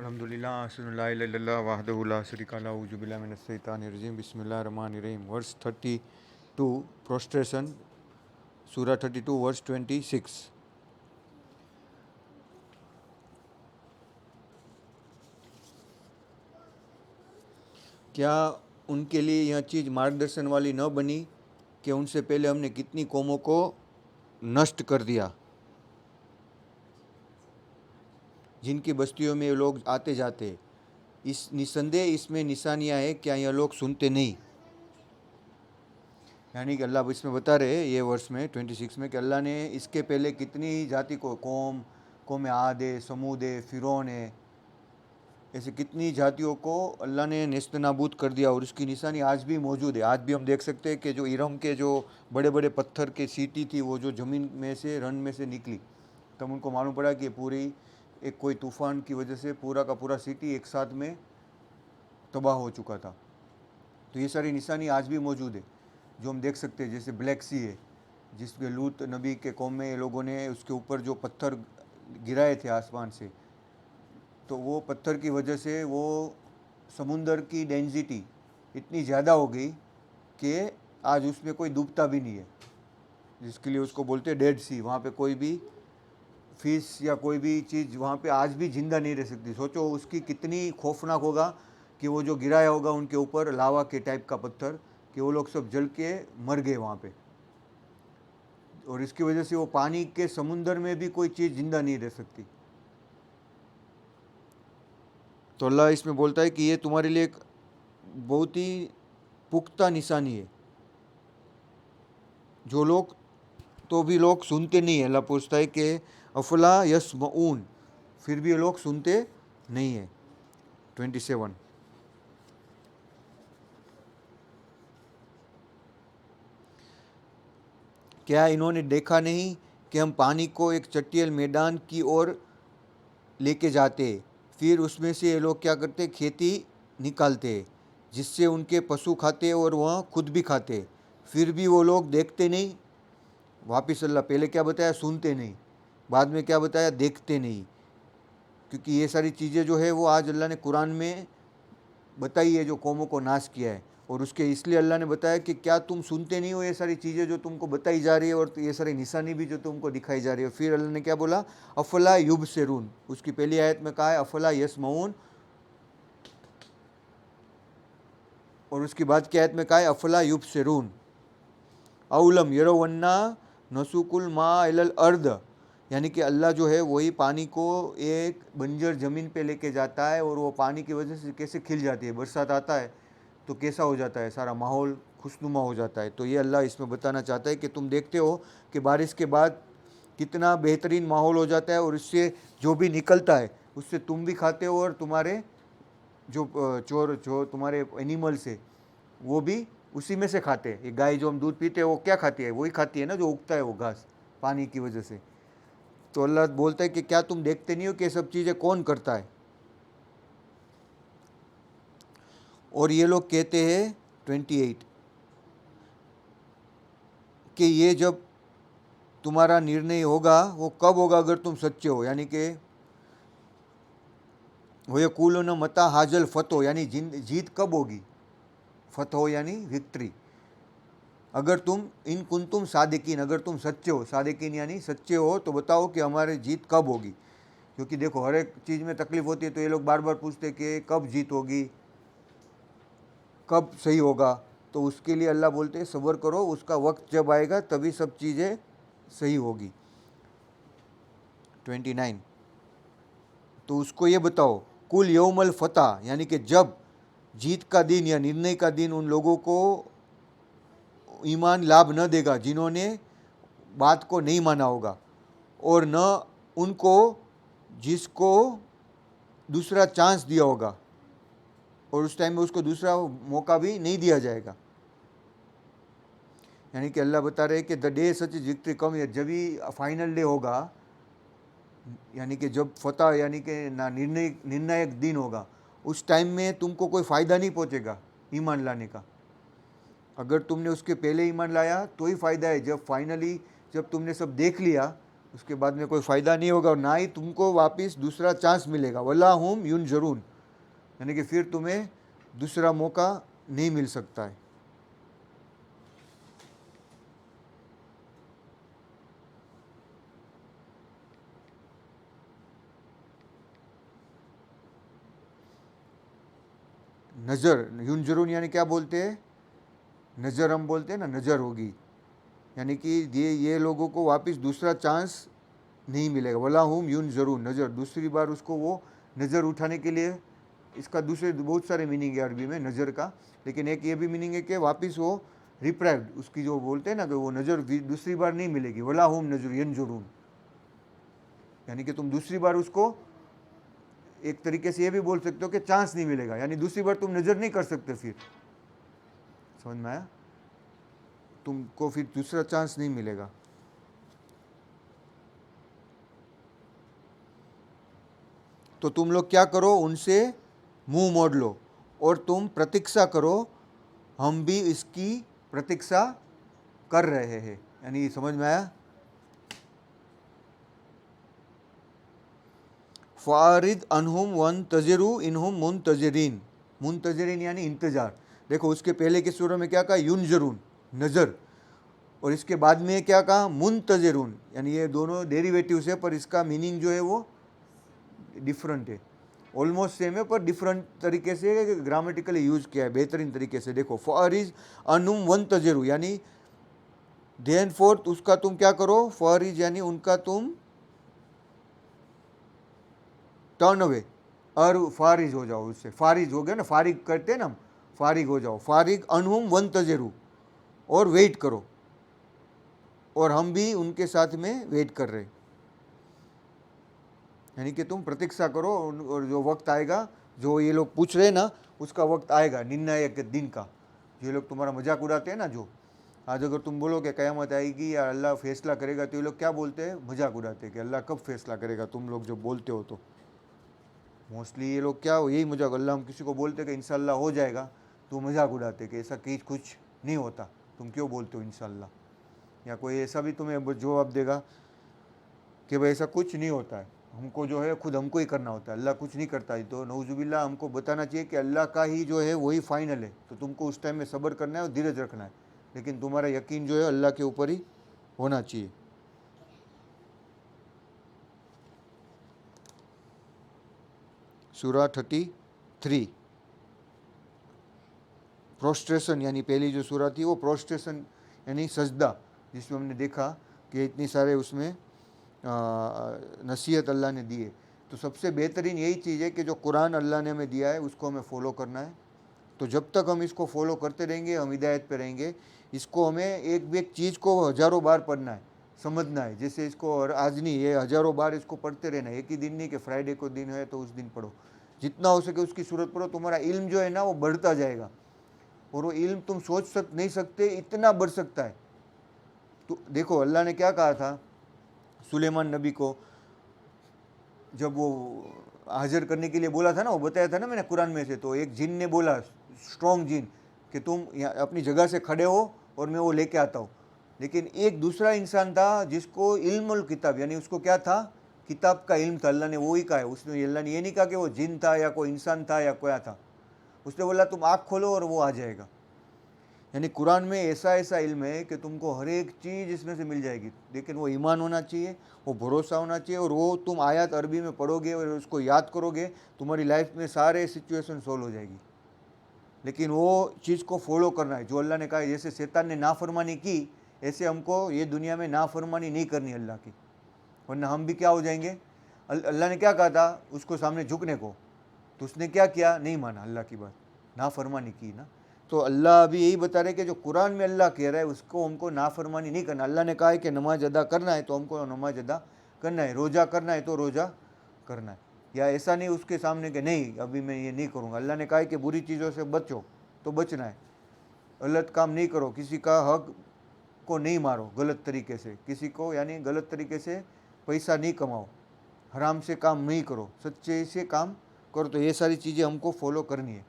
अल्हम्दुलिल्लाह अशहदु ला इलाहा इल्लल्लाह वहदहु ला शरीका लहु अऊज़ु बिल्लाहि मिनश शैतानिर रजीम बिस्मिल्लाहिर रहमानिर रहीम वर्स 32 प्रोस्ट्रेशन सूरा 32 वर्स 26। क्या उनके लिए यह चीज़ मार्गदर्शन वाली न बनी कि उनसे पहले हमने कितनी कौमों को नष्ट कर दिया, जिनकी बस्तियों में ये लोग आते जाते। इस निसंदेह इसमें निशानियां हैं, क्या यह लोग सुनते नहीं। यानी कि अल्लाह इसमें बता रहे हैं ये वर्ष में 26 में कि अल्लाह ने इसके पहले कितनी जाति को कौम आद है, समूद है, फ़िरौन है, ऐसे कितनी जातियों को अल्लाह ने नेस्त नाबूद कर दिया। और उसकी निशानी आज भी मौजूद है। आज भी हम देख सकते हैं कि जो इरम के जो बड़े बड़े पत्थर की सीटी थी वो जो ज़मीन में से रन में से निकली, तब उनको मालूम पड़ा कि पूरी एक कोई तूफ़ान की वजह से पूरा का पूरा सिटी एक साथ में तबाह हो चुका था। तो ये सारी निशानी आज भी मौजूद है जो हम देख सकते हैं। जैसे ब्लैक सी है, जिसके लूत नबी के कौम में ये लोगों ने उसके ऊपर जो पत्थर गिराए थे आसमान से, तो वो पत्थर की वजह से वो समुंदर की डेंसिटी इतनी ज़्यादा हो गई कि आज उसमें कोई डूबता भी नहीं है, जिसके लिए उसको बोलते हैं डेड सी। वहाँ पे कोई भी फिश या कोई भी चीज़ वहाँ पे आज भी ज़िंदा नहीं रह सकती। सोचो उसकी कितनी खौफनाक होगा कि वो जो गिराया होगा उनके ऊपर लावा के टाइप का पत्थर, कि वो लोग सब जल के मर गए वहाँ पे। और इसकी वजह से वो पानी के समुंदर में भी कोई चीज़ ज़िंदा नहीं रह सकती। तो अल्लाह इसमें बोलता है कि ये तुम्हारे लिए एक बहुत ही पुख्ता निशानी है। जो लोग तो भी लोग सुनते नहीं है। अल्लाह पूछता है कि अफला यसमऊन, फिर भी ये लोग सुनते नहीं है। 27। क्या इन्होंने देखा नहीं कि हम पानी को एक चटियल मैदान की ओर लेके जाते, फिर उसमें से ये लोग क्या करते, खेती निकालते, जिससे उनके पशु खाते और वह खुद भी खाते, फिर भी वो लोग देखते नहीं। वापिस अल्लाह पहले क्या बताया, सुनते नहीं, बाद में क्या बताया, देखते नहीं। क्योंकि ये सारी चीज़ें जो है वो आज अल्लाह ने कुरान में बताई है, जो कौमों को नाश किया है। और उसके इसलिए अल्लाह ने बताया कि क्या तुम सुनते नहीं हो ये सारी चीज़ें जो तुमको बताई जा रही है, और ये सारी निशानी भी जो तुमको दिखाई जा रही है। फिर अल्लाह ने क्या बोला, अफला युबसिरून। उसकी पहली आयत में कहा है अफला यसमऊन, और उसकी बाद की आयत में कहा है अफला युबसिरून। अवलम यरवन्ना नसुकुल मा इलल अर्द, यानी कि अल्लाह जो है वही पानी को एक बंजर ज़मीन पे लेके जाता है, और वो पानी की वजह से कैसे खिल जाती है। बरसात आता है तो कैसा हो जाता है, सारा माहौल खुशनुमा हो जाता है। तो ये अल्लाह इसमें बताना चाहता है कि तुम देखते हो कि बारिश के बाद कितना बेहतरीन माहौल हो जाता है, और इससे जो भी निकलता है उससे तुम भी खाते हो, और तुम्हारे जो तुम्हारे एनिमल्स है वो भी उसी में से खाते हैं। ये गाय जो हम दूध पीते हैं वो क्या खाती है, वही खाती है ना जो उगता है वो घास, पानी की वजह से। तो अल्लाह बोलता है कि क्या तुम देखते नहीं हो कि ये सब चीज़ें कौन करता है। और ये लोग कहते हैं 28 कि ये जब तुम्हारा निर्णय होगा वो कब होगा, अगर तुम सच्चे हो। यानी कि वो ये कुल मता हाजल फतो, यानी जीत कब होगी, फतो यानी विक्ट्री। अगर तुम इन कुन तुम सादिकीन, अगर तुम सच्चे हो, सादिकीन यानी सच्चे हो, तो बताओ कि हमारी जीत कब होगी। क्योंकि देखो हर एक चीज़ में तकलीफ होती है, तो ये लोग बार बार पूछते कि कब जीत होगी, कब सही होगा। तो उसके लिए अल्लाह बोलते हैं सब्र करो, उसका वक्त जब आएगा तभी सब चीज़ें सही होगी। 29। तो उसको ये बताओ, कुल यौमल फतह, यानी कि जब जीत का दिन या निर्णय का दिन उन लोगों को ईमान लाभ न देगा जिन्होंने बात को नहीं माना होगा, और न उनको जिसको दूसरा चांस दिया होगा, और उस टाइम में उसको दूसरा मौका भी नहीं दिया जाएगा। यानी कि अल्लाह बता रहे हैं कि the day such is victory come, या जब ही फाइनल डे होगा, यानी कि जब फतह यानी कि ना निर्णायक दिन होगा, उस टाइम में तुमको कोई फ़ायदा नहीं पहुंचेगा ईमान लाने का। अगर तुमने उसके पहले ईमान लाया तो ही फ़ायदा है। जब फाइनली जब तुमने सब देख लिया उसके बाद में कोई फ़ायदा नहीं होगा और ना ही तुमको वापस दूसरा चांस मिलेगा। वला हुम युनजरून, यानी कि फिर तुम्हें दूसरा मौका नहीं मिल सकता है। नज़र, युनजरून यानी क्या बोलते हैं, नज़र हम बोलते हैं ना, नज़र होगी, यानी कि ये लोगों को वापस दूसरा चांस नहीं मिलेगा। वला हुम युनजरून, नज़र, दूसरी बार उसको वो नज़र उठाने के लिए, इसका दूसरे बहुत सारे मीनिंग है अरबी में नज़र का, लेकिन एक ये भी मीनिंग है कि वापस वो रिप्राइव्ड, उसकी जो बोलते हैं ना कि वो नज़र दूसरी बार नहीं मिलेगी। वला हुम नज़र यंजुरून, यानी कि तुम दूसरी बार उसको, एक तरीके से ये भी बोल सकते हो कि चांस नहीं मिलेगा, यानी दूसरी बार तुम नज़र नहीं कर सकते, फिर समझ में आया, तुमको फिर दूसरा चांस नहीं मिलेगा। तो तुम लोग क्या करो, उनसे मुंह मोड़ लो और तुम प्रतीक्षा करो, हम भी इसकी प्रतीक्षा कर रहे हैं। यानी समझ में आया। फ़ारिद अनहुम वन तजरू इनहुम मुनतजरीन, मुनतजरीन यानी इंतज़ार। देखो उसके पहले की सूरह में क्या कहा, युनजरून, नज़र, और इसके बाद में क्या कहा, मुनतजरून, यानी ये दोनों डेरिवेटिव्स है पर इसका मीनिंग जो है वो डिफरेंट है, ऑलमोस्ट सेम है पर डिफरेंट तरीके से ग्रामेटिकली यूज किया है, बेहतरीन तरीके से। देखो फ़ारिज अनुम वन तजरू, यानी देन फोर्थ उसका तुम क्या करो, फ़ारिज यानी उनका तुम टर्न अवे, और फारिज हो जाओ, उससे फारिज हो गया ना, फारिग करते हैं ना हम, फारिग हो जाओ, फारिग अनहुम वन तजरू, और वेट करो, और हम भी उनके साथ में वेट कर रहे, यानी कि तुम प्रतीक्षा करो, और जो वक्त आएगा, जो ये लोग पूछ रहे हैं ना, उसका वक्त आएगा निर्णायक दिन का। ये लोग तुम्हारा मजाक उड़ाते हैं ना, जो आज अगर तुम बोलो कि क़यामत आएगी या अल्लाह फैसला करेगा, तो ये लोग क्या बोलते हैं, मजाक उड़ाते हैं कि अल्लाह कब फैसला करेगा, तुम लोग जो बोलते हो। तो मोस्टली ये लोग क्या यही मजाक, अल्लाह हम किसी को बोलते कि इंशाल्लाह हो जाएगा, तो मजाक उड़ाते कि ऐसा कहीं कुछ नहीं होता, तुम क्यों बोलते हो इंशाल्लाह, या कोई ऐसा भी तुम्हें जवाब देगा कि भाई ऐसा कुछ नहीं होता है, हमको जो है खुद हमको ही करना होता है, अल्लाह कुछ नहीं करता है। तो नऊजुबिल्लाह हमको बताना चाहिए कि अल्लाह का ही जो है वही फाइनल है, तो तुमको उस टाइम में सब्र करना है और धीरज रखना है, लेकिन तुम्हारा यकीन जो है अल्लाह के ऊपर ही होना चाहिए। सूरा 33, प्रोस्ट्रेशन, यानी पहली जो सूरा थी वो प्रोस्ट्रेशन यानी सजदा, जिसमें हमने देखा कि इतनी सारे उसमें नसीहत अल्लाह ने दी है। तो सबसे बेहतरीन यही चीज़ है कि जो कुरान अल्लाह ने हमें दिया है उसको हमें फ़ॉलो करना है। तो जब तक हम इसको फॉलो करते रहेंगे हम हिदायत पे रहेंगे। इसको हमें एक भी एक चीज़ को हज़ारों बार पढ़ना है, समझना है, जैसे इसको, और आज नहीं, ये हज़ारों बार इसको पढ़ते रहना है, एक ही दिन नहीं कि फ्राइडे को दिन है तो उस दिन पढ़ो, जितना हो सके उसकी सूरत पढ़ो, तुम्हारा इल्म जो है ना वो बढ़ता जाएगा, और वो इल्म तुम सोच नहीं सकते इतना बढ़ सकता है। तो देखो अल्लाह ने क्या कहा था सुलेमान नबी को, जब वो हाजिर करने के लिए बोला था ना, वो बताया था ना मैंने कुरान में से, तो एक जिन ने बोला, स्ट्रॉन्ग जिन, कि तुम यहाँ अपनी जगह से खड़े हो और मैं वो लेके आता हूँ। लेकिन एक दूसरा इंसान था जिसको इल्मुल किताब, यानी उसको क्या था, किताब का इल्म था, अल्लाह ने वो ही कहा है, उसने, अल्लाह ने ये नहीं कहा कि वो जिन था या कोई इंसान था या कोया था, उसने बोला तुम आँख खोलो और वो आ जाएगा। यानी कुरान में ऐसा ऐसा इल्म है कि तुमको हर एक चीज़ इसमें से मिल जाएगी, लेकिन वो ईमान होना चाहिए, वो भरोसा होना चाहिए, और वो तुम आयत अरबी में पढ़ोगे और उसको याद करोगे, तुम्हारी लाइफ में सारे सिचुएशन सोल्व हो जाएगी। लेकिन वो चीज़ को फॉलो करना है जो अल्लाह ने कहा है। जैसे शैतान ने नाफरमानी की, ऐसे हमको ये दुनिया में नाफरमानी नहीं करनी अल्लाह की, वरना हम भी क्या हो जाएंगे। अल्लाह ने क्या कहा था उसको सामने झुकने को, तो उसने क्या किया, नहीं माना अल्लाह की बात, नाफरमानी की ना। तो अल्लाह अभी यही बता रहे कि जो कुरान में अल्लाह कह रहा है उसको हमको नाफरमानी नहीं करना। अल्लाह ने कहा है कि नमाज अदा करना है तो हमको नमाज अदा करना है, रोज़ा करना है तो रोज़ा करना है, या ऐसा नहीं उसके सामने कि नहीं अभी मैं ये नहीं करूँगा। अल्लाह ने कहा है कि बुरी चीज़ों से बचो तो बचना है, गलत काम नहीं करो, किसी का हक को नहीं मारो गलत तरीके से, किसी को यानी गलत तरीके से पैसा नहीं कमाओ, हराम से काम नहीं करो, सच्चे से काम करो। तो ये सारी चीज़ें हमको फॉलो करनी है,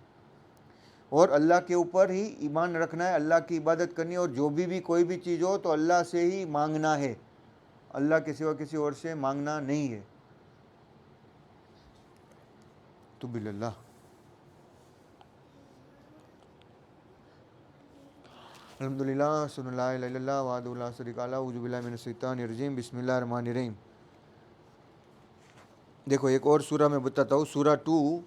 और अल्लाह के ऊपर ही ईमान रखना है, अल्लाह की इबादत करनी है, और जो भी कोई भी चीज़ हो तो अल्लाह से ही मांगना है। अल्लाह के सिवा किसी और से मांगना नहीं है। तो बिल्लाह अल्हम्दुलिल्लाह सुन्नल्लाहु इला इल्लल्लाह वहदहु ला शरीका लहु औज़ु बिल्लाहि मिनश शैतानिर रजीम बिस्मिल्लाहिर रहमानिर रहीम। देखो एक और सूरा मैं बताता हूँ, सूरा 2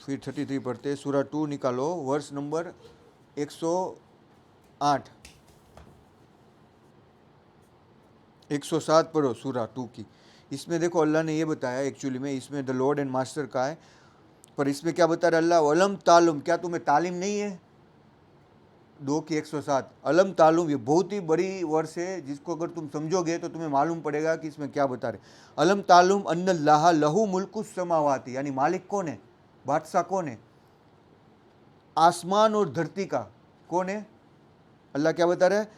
फिर 33 पढ़ते हैं। सूरा 2 निकालो, वर्स नंबर 108 107 पढ़ो सूरा 2 की। इसमें देखो अल्लाह ने ये बताया, एक्चुअली में इसमें द लॉर्ड एंड मास्टर का है, पर इसमें क्या बता रहा है अल्लाह, अलम तालुम, क्या तुम्हें तालीम नहीं है। 2 की 107 अलम तालुम, ये बहुत ही बड़ी वर्स है जिसको अगर तुम समझोगे तो तुम्हें मालूम पड़ेगा कि इसमें क्या बता रहे। अलम तालुम अन्नल्लाह लहू मुल्कुस समावाती, यानी मालिक कौन है, बादशाह कौन है, आसमान और धरती का कौन है। अल्लाह क्या बता रहा है,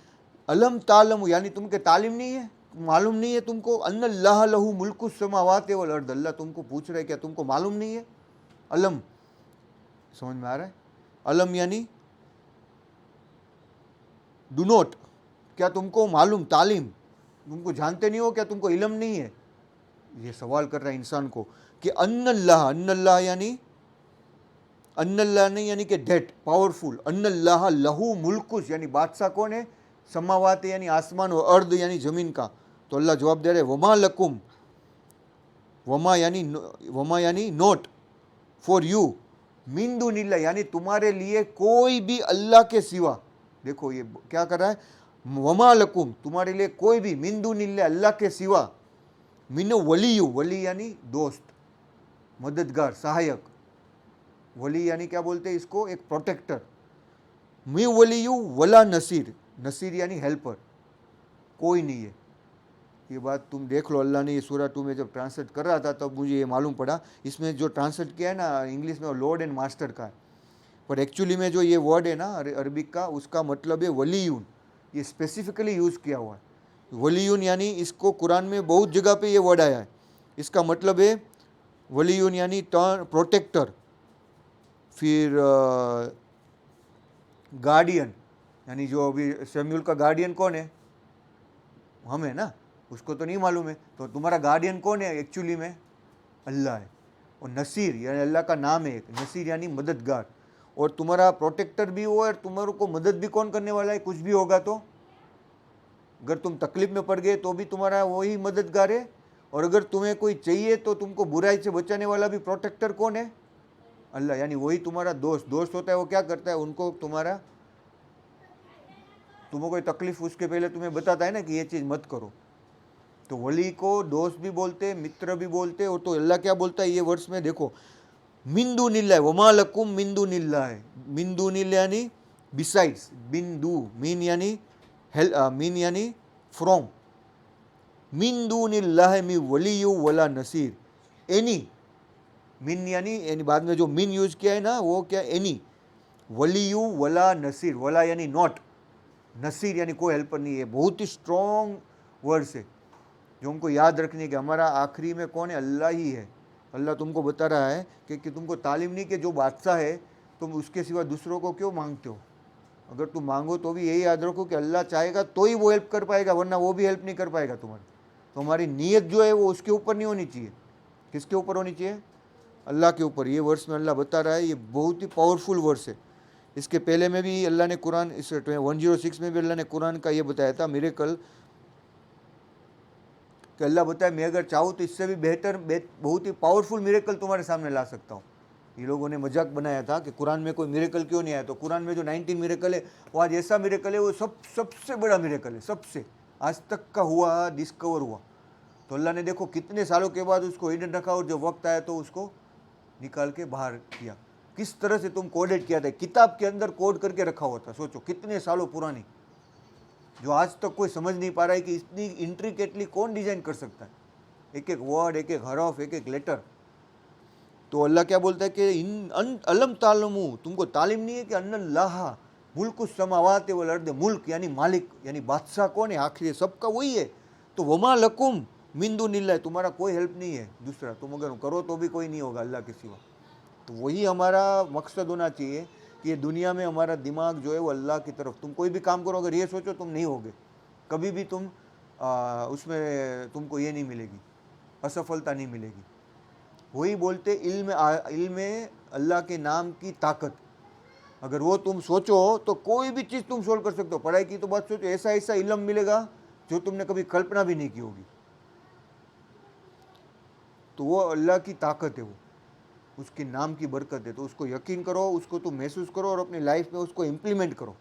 अलम तालम, यानी तुमके तालीम नहीं है, मालूम नहीं है तुमको, अन्नल्लाह लहू मुल्कुस समावाती वल अर्द, अल्लाह तुमको पूछ रहे क्या तुमको मालूम नहीं है। अलम समझ में आ रहा है, अलम यानी डू नॉट, क्या तुमको मालूम, तालीम, तुमको जानते नहीं हो क्या, तुमको इल्म नहीं है। ये सवाल कर रहा है इंसान को कि अन्नल्लाह, अन्नल्लाह यानी, अन्नल्लाह नहीं यानी कि डेट पावरफुल, अन्नल्लाह लहू मुल्कुस यानी बादशाह कौन है, समावात यानी आसमान और अर्द यानी जमीन का। तो अल्लाह जवाब दे रहे वमा लकुम, वमा यानी नोट फॉर यू, मिन दुनिल्लाह यानी तुम्हारे लिए कोई भी अल्लाह के सिवा। देखो ये क्या कर रहा है, वमा लकुम तुम्हारे लिए कोई भी, मिन दुनिल्लाह अल्लाह के सिवा, मिन वलीयु, वली यानी दोस्त, मददगार, सहायक, वली यानी क्या बोलते हैं इसको, एक प्रोटेक्टर, मी वलीयु वला नसीर, नसीर यानी हेल्पर, कोई नहीं है। ये बात तुम देख लो, अल्लाह ने ये सूरा 2 में जब ट्रांसलेट कर रहा था तब मुझे ये मालूम पड़ा, इसमें जो ट्रांसलेट किया है ना इंग्लिश में, लॉर्ड एंड मास्टर का है, पर एक्चुअली में जो ये वर्ड है ना अरबिक का, उसका मतलब है वलीयून, ये स्पेसिफिकली यूज़ किया हुआ है वलीयून, यानी इसको कुरान में बहुत जगह पे ये वर्ड आया है। इसका मतलब है वलीयून यानी प्रोटेक्टर, फिर गार्डियन, यानी जो अभी शम्यूल का गार्डियन कौन है, हम है ना, उसको तो नहीं मालूम है, तो तुम्हारा गार्डियन कौन है, एक्चुअली में अल्लाह है। और नसीर यानी अल्लाह का नाम है एक, नसीर यानी मददगार, और तुम्हारा प्रोटेक्टर भी हो और तुम्हारे को मदद भी कौन करने वाला है, कुछ भी होगा तो, अगर तुम तकलीफ में पड़ गए तो भी तुम्हारा वही मददगार है, और अगर तुम्हें कोई चाहिए तो तुमको बुराई से बचाने वाला भी प्रोटेक्टर कौन है, अल्लाह, यानी वही तुम्हारा दोस्त। दोस्त होता है वो क्या करता है, उनको तुम्हारा, तुम्हें कोई तकलीफ उसके पहले तुम्हें बताता है ना कि ये चीज़ मत करो, तो वली को दोस्त भी बोलते, मित्र भी बोलते। और तो अल्लाह क्या बोलता है ये वर्ष में देखो, मिंदू नीला है, वमा लकुम मिंदू नीला है, मिंदू नीला यानी बिसाइड्स, बिंदु मीन यानी मीन यानी फ्रॉम, मिंदू नीला है मी वलीयु वला नसीर, एनी, मिन यानी बाद में जो मिन यूज किया है ना वो क्या, एनी, वलीयु वला नसीर, वला यानी नॉट, नसीर यानी कोई हेल्पर नहीं है। बहुत ही स्ट्रॉन्ग वर्ड्स है जो हमको याद रखने के, हमारा आखिरी में कौन है, अल्लाह ही है। अल्लाह तुमको बता रहा है कि तुमको तालीम नहीं कि जो बादशाह है तुम उसके सिवा दूसरों को क्यों मांगते हो। अगर तुम मांगो तो भी यही याद रखो कि अल्लाह चाहेगा तो ही वो हेल्प कर पाएगा, वरना वो भी हेल्प नहीं कर पाएगा तुम्हारी। तो हमारी नीयत जो है वो उसके ऊपर नहीं होनी चाहिए, किसके ऊपर होनी चाहिए, अल्लाह के ऊपर। ये वर्स में अल्लाह बता रहा है, ये बहुत ही पावरफुल वर्स है। इसके पहले में भी अल्लाह ने कुरान, इस 106 में भी अल्लाह ने कुरान का ये बताया था मिरेकल, कि अल्लाह बताए मैं अगर चाहूँ तो इससे भी बेहतर बहुत ही पावरफुल मिरेकल तुम्हारे सामने ला सकता हूँ। ये लोगों ने मजाक बनाया था कि कुरान में कोई मिरेकल क्यों नहीं आया, तो कुरान में जो 19 मिरेकल है वो आज ऐसा मिरेकल है, वो सबसे बड़ा मिरेकल है, सबसे आज तक का हुआ, डिस्कवर हुआ। तो अल्लाह ने देखो कितने सालों के बाद उसको हिडन रखा, और जब वक्त आया तो उसको निकाल के बाहर किया। किस तरह से तुम कोडेड किया था, किताब के अंदर कोड करके रखा हुआ था, सोचो कितने सालों पुरानी, जो आज तक कोई समझ नहीं पा रहा है कि इतनी इंट्रिकेटली कौन डिजाइन कर सकता है, एक एक वर्ड, एक एक हरफ, एक एक लेटर। तो अल्लाह क्या बोलता है कि अलम तालमू, तुमको तालीम नहीं है कि अन्नल्लाह मुल्कुस समावाति वल अर्द, मुल्क यानी मालिक यानी बादशाह कौन है, आखिर सबका वही है। तो वमा लकुम मिन दुनिल्लाह, तुम्हारा कोई हेल्प नहीं है दूसरा, तुम अगर करो तो भी कोई नहीं होगा अल्लाह के सिवा। तो वही हमारा मकसद होना चाहिए कि ये दुनिया में हमारा दिमाग जो है वो अल्लाह की तरफ, तुम कोई भी काम करो अगर ये सोचो तुम नहीं होगे, कभी भी तुम उसमें तुमको ये नहीं मिलेगी, असफलता नहीं मिलेगी। वही बोलते इल्म अल्लाह के नाम की ताकत। अगर वो तुम सोचो तो कोई भी चीज़ तुम सोल्व कर सकते हो। पढ़ाई की तो बात सोचो, ऐसा ऐसा इल्म मिलेगा जो तुमने कभी कल्पना भी नहीं की होगी। तो वो अल्लाह की ताकत है, वो उसके नाम की बरकत है। तो उसको यकीन करो, उसको तुम महसूस करो और अपनी लाइफ में उसको इम्प्लीमेंट करो,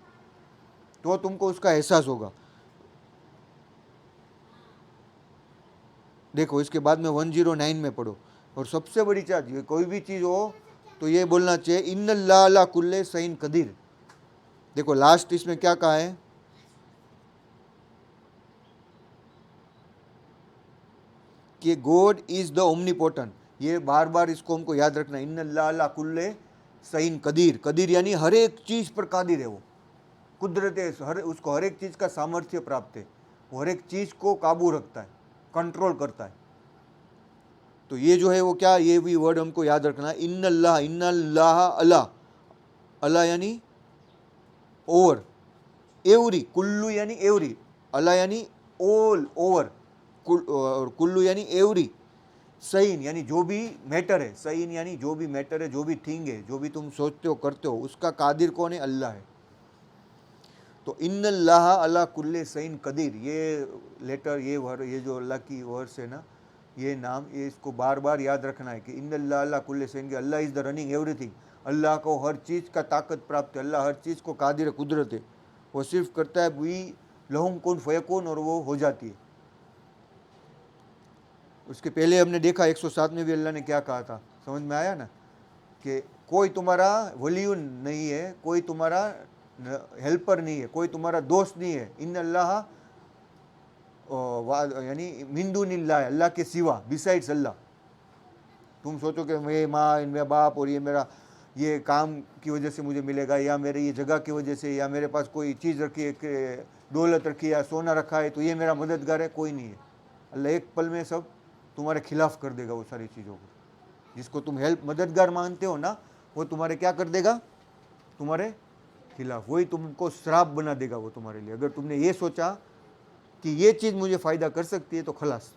तो तुमको उसका एहसास होगा। देखो इसके बाद में 109 में पढ़ो। और सबसे बड़ी चीज, कोई भी चीज़ हो तो ये बोलना चाहिए, इन्नल्लाह अला कुल्ले सईन कदीर। देखो लास्ट इसमें क्या कहा है कि गॉड इज द ओमनीपोटेंट। ये बार बार इसको हमको याद रखना, इन्नल्लाह अला कुल्ले सईन कदीर। कदीर यानी हर एक चीज़ पर कादिर है, वो कुदरत है, उसको हर एक चीज़ का सामर्थ्य प्राप्त है, वो हर एक चीज़ को काबू रखता है, कंट्रोल करता है। तो ये जो है वो क्या, ये भी वर्ड हमको याद रखना है, इन्नल्लाह अला। अला यानी ओवर, एवरी, कुल्लू यानी एवरी, अला यानी ऑल ओवर, और कुल्लू यानी एवरी। सईन यानी जो भी मैटर है, सईन यानी जो भी मैटर है, जो भी थिंग है, जो भी तुम सोचते हो करते हो, उसका कादिर कौन है? अल्लाह है। तो इन्नल्लाह अला कुल्ले सईन कदीर, ये लेटर, ये वर्ड, ये जो अल्लाह की वर्ड्स है ना, ये नाम, ये इसको बार बार याद रखना है कि इन्नल्लाह अला कुल्ले सईन, कि अल्लाह इज़ द रनिंग एवरीथिंग। अल्लाह को हर चीज़ का ताकत प्राप्त है, अल्लाह हर चीज़ को कादिर कुदरत है। वो सिर्फ करता है वी लहुम कुन फयकुन, और वो हो जाती है। उसके पहले हमने देखा 107 में भी अल्लाह ने क्या कहा था, समझ में आया ना, कि कोई तुम्हारा वलीयुन नहीं है, कोई तुम्हारा हेल्पर नहीं है, कोई तुम्हारा दोस्त नहीं है। इन अल्लाह यानी मिंदुनिल्लाह, अल्लाह के सिवा, बिसाइड्स अल्लाह। तुम सोचो कि मेरे माँ, मेरा बाप और ये मेरा ये काम की वजह से मुझे मिलेगा, या मेरे ये जगह की वजह से, या मेरे पास कोई चीज़ रखी है, दौलत रखी है, या सोना रखा है, तो ये मेरा मददगार है, कोई नहीं है। अल्लाह एक पल में सब तुम्हारे खिलाफ कर देगा वो सारी चीज़ों को। जिसको तुम हेल्प मददगार मानते हो ना, वो तुम्हारे क्या कर देगा? तुम्हारे खिलाफ, वही तुमको श्राप बना देगा वो तुम्हारे लिए। अगर तुमने ये सोचा कि ये चीज़ मुझे फ़ायदा कर सकती है, तो खलास,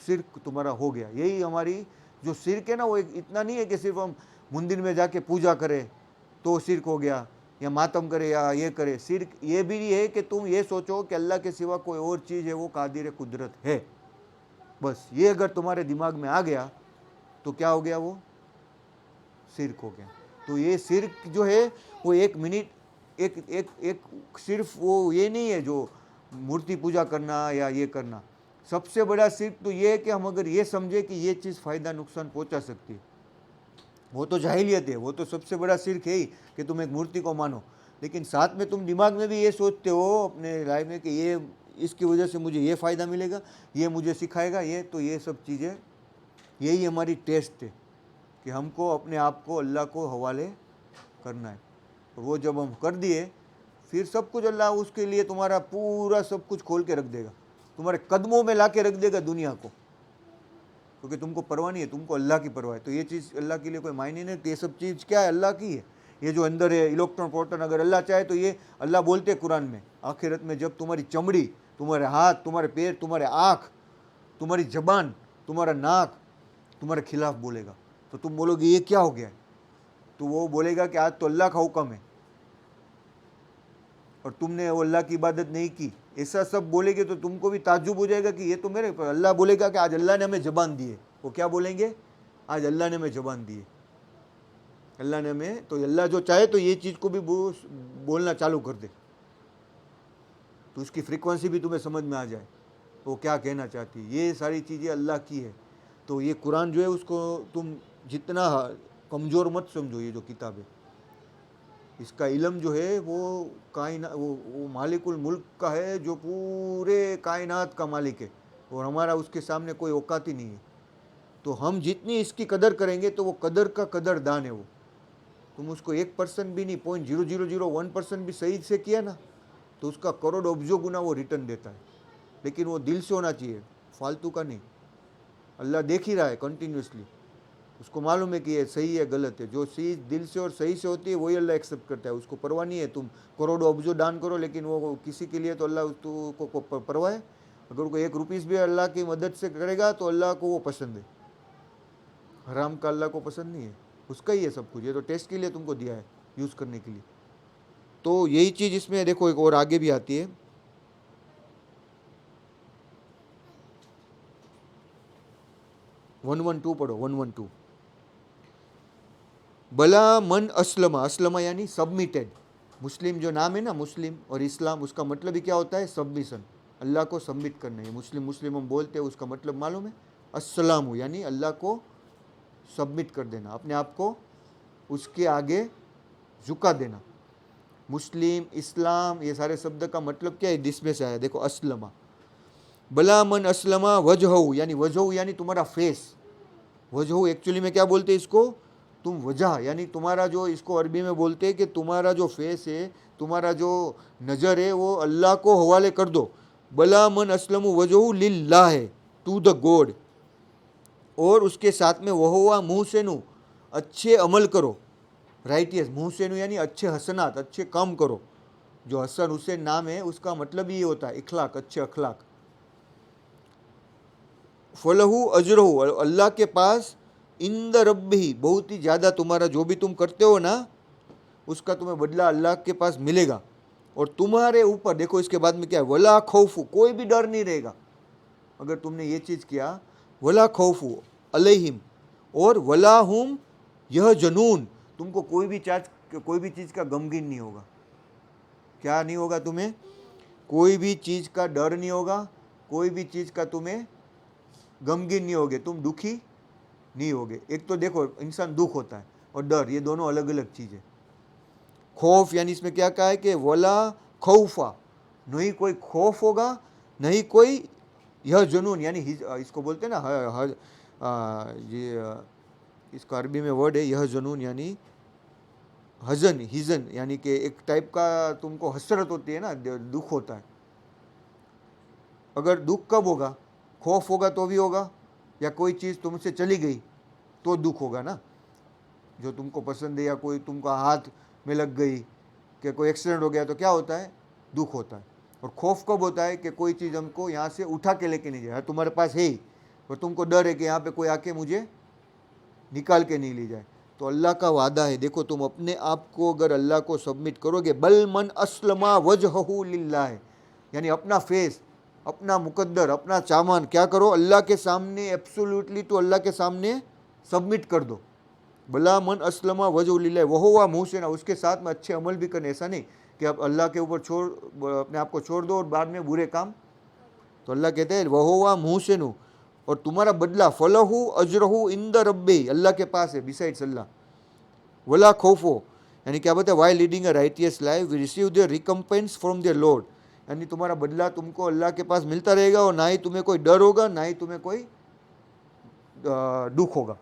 शिर्क तुम्हारा हो गया। यही हमारी जो शिर्क है ना, वो इतना नहीं है कि सिर्फ हम मंदिर में जाके पूजा करें तो शिर्क हो गया, या मातम करे या ये करे। शिर्क ये भी है कि तुम ये सोचो कि अल्लाह के सिवा कोई और चीज़ है, वो कादिर कुदरत है। बस ये अगर तुम्हारे दिमाग में आ गया तो क्या हो गया? वो शिर्क हो गया। तो ये शिर्क जो है वो एक मिनट, एक एक एक सिर्फ वो ये नहीं है जो मूर्ति पूजा करना या ये करना। सबसे बड़ा शिर्क तो ये है कि हम अगर ये समझे कि ये चीज़ फ़ायदा नुकसान पहुंचा सकती है, वो तो जाहिलियत है, वो तो सबसे बड़ा शिर्क है ही कि तुम एक मूर्ति को मानो। लेकिन साथ में तुम दिमाग में भी ये सोचते हो अपने लाइफ में कि ये इसकी वजह से मुझे ये फ़ायदा मिलेगा, ये मुझे सिखाएगा, ये तो ये सब चीज़ें, यही हमारी टेस्ट है कि हमको अपने आप को अल्लाह को हवाले करना है। और वो जब हम कर दिए, फिर सब कुछ अल्लाह उसके लिए तुम्हारा पूरा सब कुछ खोल के रख देगा, तुम्हारे कदमों में ला के रख देगा दुनिया को, क्योंकि तुमको परवाह नहीं है, तुमको अल्लाह की परवाह है। तो ये चीज़ अल्लाह के लिए कोई मायने नहीं, ये सब चीज़ क्या है? अल्लाह की है। ये जो अंदर है इलेक्ट्रॉन प्रोटॉन, अगर अल्लाह चाहे तो ये अल्लाह बोलते हैं कुरान में, आखिरत में जब तुम्हारी चमड़ी, तुम्हारे हाथ, तुम्हारे पैर, तुम्हारे आँख, तुम्हारी जबान, तुम्हारा नाक तुम्हारे खिलाफ बोलेगा, तो तुम बोलोगे ये क्या हो गया है? तो वो बोलेगा कि आज तो अल्लाह का हुक्म है और तुमने वो अल्लाह की इबादत नहीं की। ऐसा सब बोलेगे तो तुमको भी ताज्जुब हो जाएगा कि ये तो मेरे पर। अल्लाह बोलेगा कि आज अल्लाह ने हमें ज़बान दी है। वो क्या बोलेंगे? आज अल्लाह ने हमें ज़बान दी है, अल्लाह ने हमें। तो अल्लाह जो चाहे तो ये चीज़ को भी बोलना चालू कर दे, तो उसकी फ्रीक्वेंसी भी तुम्हें समझ में आ जाए वो क्या कहना चाहती है। ये सारी चीज़ें अल्लाह की है। तो ये कुरान जो है उसको तुम जितना कमज़ोर मत समझो। ये जो किताब है, इसका इल्म जो है वो वो मालिकुल मुल्क का है, जो पूरे कायनात का मालिक है, और हमारा उसके सामने कोई औकात ही नहीं है। तो हम जितनी इसकी कदर करेंगे तो वो कदर का कदरदान है वो। तुम उसको 1% भी नहीं, 0.0001% भी सही से किया ना, तो उसका करोड़ अब्जों गुना वो रिटर्न देता है। लेकिन वो दिल से होना चाहिए, फालतू का नहीं। अल्लाह देख ही रहा है कंटिन्यूसली। उसको मालूम है कि ये सही है गलत है, जो चीज़ दिल से और सही से होती है वही अल्लाह एक्सेप्ट करता है, उसको परवाह नहीं है तुम करोड़ों अब्जो दान करो, लेकिन वो किसी के लिए तो अल्लाह को परवाह है। अगर वो 1 रुपीस भी अल्लाह की मदद से करेगा तो अल्लाह को वो पसंद है, हराम का अल्लाह को पसंद नहीं है, उसका ही है सब कुछ, ये तो टेस्ट के लिए तुमको दिया है, यूज़ करने के लिए। तो यही चीज़ इसमें देखो एक और आगे भी आती है, 112 पढ़ो, 112। भला मन असलमा, असलमा यानी सबमिटेड। मुस्लिम जो नाम है ना, मुस्लिम और इस्लाम, उसका मतलब ही क्या होता है? सबमिशन, अल्लाह को सबमिट करना है। मुस्लिम मुस्लिम हम बोलते हैं, उसका मतलब मालूम है? अस्सलामु यानी अल्लाह को सबमिट कर देना, अपने आप को उसके आगे झुका देना। मुस्लिम, इस्लाम, ये सारे शब्द का मतलब क्या है? जिसमें से आया, देखो असलमा। भला मन असलमा वजहू यानी तुम्हारा फेस। वजहू एक्चुअली में क्या बोलते हैं इसको? तुम वजह यानी तुम्हारा जो, इसको अरबी में बोलते हैं कि तुम्हारा जो फेस है, तुम्हारा जो नज़र है, वो अल्लाह को हवाले कर दो। भला मन असलमु वजहू लिल्लाह है, टू द गॉड। और उसके साथ में वह हुआ मुहसिनु, अच्छे अमल करो, राइटियस। मुहसिनु यानी अच्छे हसनात, अच्छे काम करो। जो हसन हुसैन नाम है उसका मतलब ही होता है इखलाक, अच्छे अखलाक। फलहू अजरहू, अल्लाह के पास, इंद रब्बी, बहुत ही ज़्यादा तुम्हारा जो भी तुम करते हो ना, उसका तुम्हें बदला अल्लाह के पास मिलेगा। और तुम्हारे ऊपर देखो इसके बाद में क्या है? वला खौफू, कोई भी डर नहीं रहेगा अगर तुमने ये चीज़ किया। वला खौफू अलैहिम, और वला हुम यह जनून, तुमको कोई भी चीज़ का गमगीन नहीं होगा। क्या नहीं होगा तुम्हें? कोई भी चीज़ का डर नहीं होगा, कोई भी चीज़ का तुम्हें गमगीन नहीं होगे, तुम दुखी नहीं होगे। एक तो देखो इंसान दुख होता है और डर, ये दोनों अलग अलग चीज़ है। खौफ यानी इसमें क्या कहा है कि वला खौफा, नहीं कोई खौफ होगा, नहीं कोई यह जुनून यानी इसको बोलते हैं ना ये इसका अरबी में वर्ड है यह जुनून, यानी हजन, हिजन, यानी कि एक टाइप का तुमको हसरत होती है ना, दुख होता है। अगर दुख कब होगा? खौफ होगा तो भी होगा, या कोई चीज़ तुमसे चली गई तो दुख होगा ना, जो तुमको पसंद है, या कोई तुमको हाथ में लग गई, कि कोई एक्सीडेंट हो गया तो क्या होता है? दुख होता है। और खौफ कब होता है? कि कोई चीज़ हमको यहाँ से उठा के लेके नहीं जाए, तुम्हारे पास है ही, और तुमको डर है कि यहाँ पे कोई आके मुझे निकाल के नहीं ले जाए। तो अल्लाह का वादा है, देखो तुम अपने आप को अगर अल्लाह को सबमिट करोगे, बल मन अस्लमा वजहहू लिल्लाह, यानी अपना फेस, अपना मुकद्दर, अपना चामान क्या करो? अल्लाह के सामने एब्सोल्युटली, तो अल्लाह के सामने सबमिट कर दो। भला मन असलमा वजह लिल्लाह वह हुआ मुहसिन, उसके साथ में अच्छे अमल भी करने। ऐसा नहीं कि आप अल्लाह के ऊपर अपने आप को छोड़ दो और बाद में बुरे काम। तो अल्लाह कहते हैं वह हुआ मुहसिन, और तुम्हारा बदला फलहू अजरहू इंद रब्बी, अल्लाह के पास है, बिसाइड्स अल्लाह। वला खौफो यानी क्या बताए? By leading a righteous life we receive the recompense from the lord, यानी तुम्हारा बदला तुमको अल्लाह के पास मिलता रहेगा, और ना ही तुम्हें कोई डर होगा, ना ही तुम्हें कोई दुख होगा,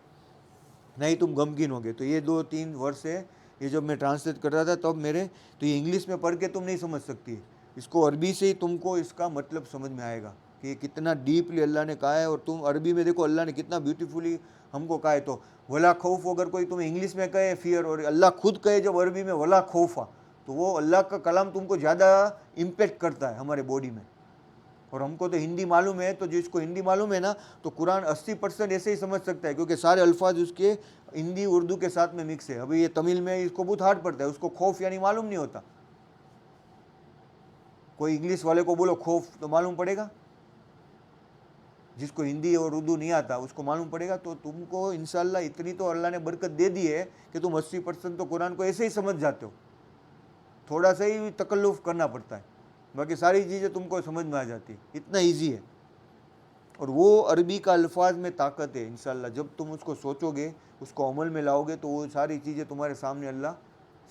नहीं तुम गमगीन होगे। तो ये 2-3 वर्ष है, ये जब मैं ट्रांसलेट कर रहा था तब मेरे, तो ये इंग्लिश में पढ़ के तुम नहीं समझ सकती, इसको अरबी से ही तुमको इसका मतलब समझ में आएगा कि कितना डीपली अल्लाह ने कहा है। और तुम अरबी में देखो अल्लाह ने कितना ब्यूटीफुली हमको कहा है। तो वला खौफ अगर कोई तुम्हें इंग्लिश में कहे फियर, और अल्लाह खुद कहे जब अरबी में वला खौफा, तो वो अल्लाह का कलाम तुमको ज़्यादा इम्पेक्ट करता है हमारे बॉडी में। और हमको तो हिंदी मालूम है, तो जिसको हिंदी मालूम है ना, तो कुरान 80% ऐसे ही समझ सकता है, क्योंकि सारे अल्फाज उसके हिंदी उर्दू के साथ में मिक्स है। अभी ये तमिल में इसको बहुत हार्ड पड़ता है, उसको खौफ यानी मालूम नहीं होता। कोई इंग्लिश वाले को बोलो खौफ तो मालूम पड़ेगा, जिसको हिंदी और उर्दू नहीं आता उसको मालूम पड़ेगा। तो तुमको इंशाल्लाह इतनी तो अल्लाह ने बरकत दे दी है कि तुम 80% तो कुरान को ऐसे ही समझ जाते हो, थोड़ा सा ही तकल्लुफ़ करना पड़ता है, बाकी सारी चीज़ें तुमको समझ में आ जाती है, इतना ईजी है। और वो अरबी का अल्फाज में ताकत है इंशाल्लाह, जब तुम उसको सोचोगे, उसको अमल में लाओगे, तो वो सारी चीज़ें तुम्हारे सामने अल्लाह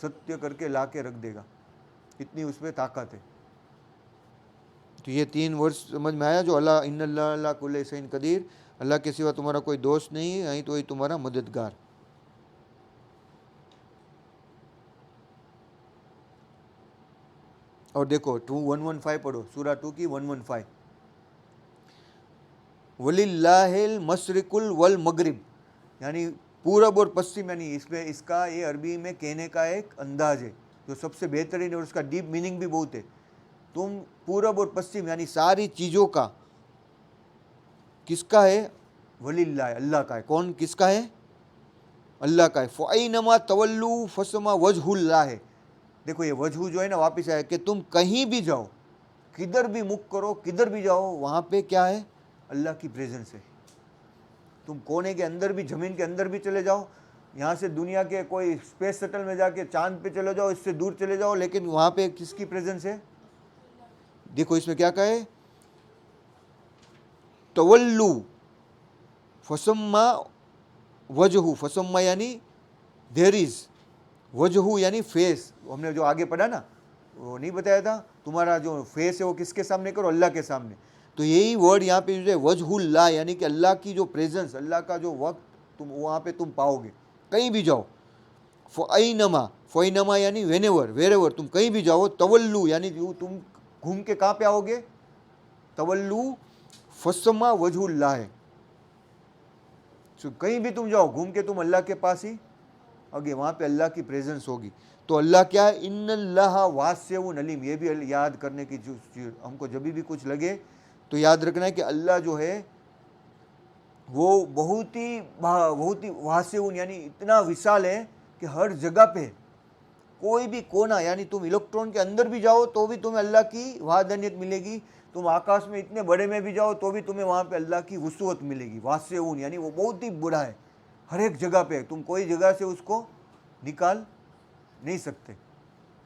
सत्य करके ला के रख देगा, इतनी उसमें ताकत है। तो ये 3 वर्ष समझ में आया, जो अल्लाह इन्नल्लाह अला कुल्ली शैइन कदीर, अल्लाह के सिवा तुम्हारा कोई दोस्त नहीं है, यहीं तो वही तुम्हारा मददगार। और देखो 115 पढ़ो, सूरा 2 की 115। वलिल्लाहिल मशरिकुल वल मगरिब, यानी पूरब और पश्चिम, यानी इसमें इसका ये अरबी में कहने का एक अंदाज है जो सबसे बेहतरीन है और उसका डीप मीनिंग भी बहुत है। तुम पूरब और पश्चिम यानी सारी चीज़ों का किसका है? वलिल्लाह, अल्लाह का है। कौन किसका है? अल्लाह का है। फ़अयनमा तवल्लू फसमा वजहुल्लाह है। देखो ये वजहू जो है ना, वापस आया कि तुम कहीं भी जाओ, किधर भी मुख करो, किधर भी जाओ, वहाँ पे क्या है? अल्लाह की प्रेजेंस है। तुम कोने के अंदर भी, ज़मीन के अंदर भी चले जाओ, यहाँ से दुनिया के कोई स्पेस शटल में जाके चांद पे चले जाओ, इससे दूर चले जाओ, लेकिन वहाँ पे किसकी प्रेजेंस है? देखो इसमें क्या कहे? तवल्लू फसम्मा वजहू, फसम्मा यानी देर इज, वजहू यानी फेस। हमने जो आगे पढ़ा ना, वो नहीं बताया था, तुम्हारा जो फेस है वो किसके सामने करो? अल्लाह के सामने। तो यही वर्ड यहाँ पे यूज है, वजहुल्लाह, यानी कि अल्लाह की जो प्रेजेंस, अल्लाह का जो वक्त तुम वहाँ पे तुम पाओगे, कहीं भी जाओ। फ़अयनमा, फ़अयनमा यानी वेनेवर, वेरेवर, तुम कहीं भी जाओ। तवल्लू यानी तुम घूम के कहाँ पे आओगे? तवल्लू फसमा वजहुल्लाह है। कहीं भी तुम जाओ, घूम के तुम अल्लाह के पास ही आगे, वहाँ पे अल्लाह की प्रेजेंस होगी। तो अल्लाह क्या है? इन्नल्लाह वासिउन अलीम। ये भी याद करने की चीज़, हमको जब भी कुछ लगे तो याद रखना है कि अल्लाह जो है वो बहुत ही वासिउन यानी इतना विशाल है कि हर जगह पे, कोई भी कोना, यानी तुम इलेक्ट्रॉन के अंदर भी जाओ तो भी तुम्हें अल्लाह की वाहदानियत मिलेगी। तुम आकाश में इतने बड़े में भी जाओ तो भी तुम्हें वहाँ पे अल्लाह की वसूअत मिलेगी। वासिउन यानी वो बहुत ही बड़ा है, हर एक जगह पे, तुम कोई जगह से उसको निकाल नहीं सकते।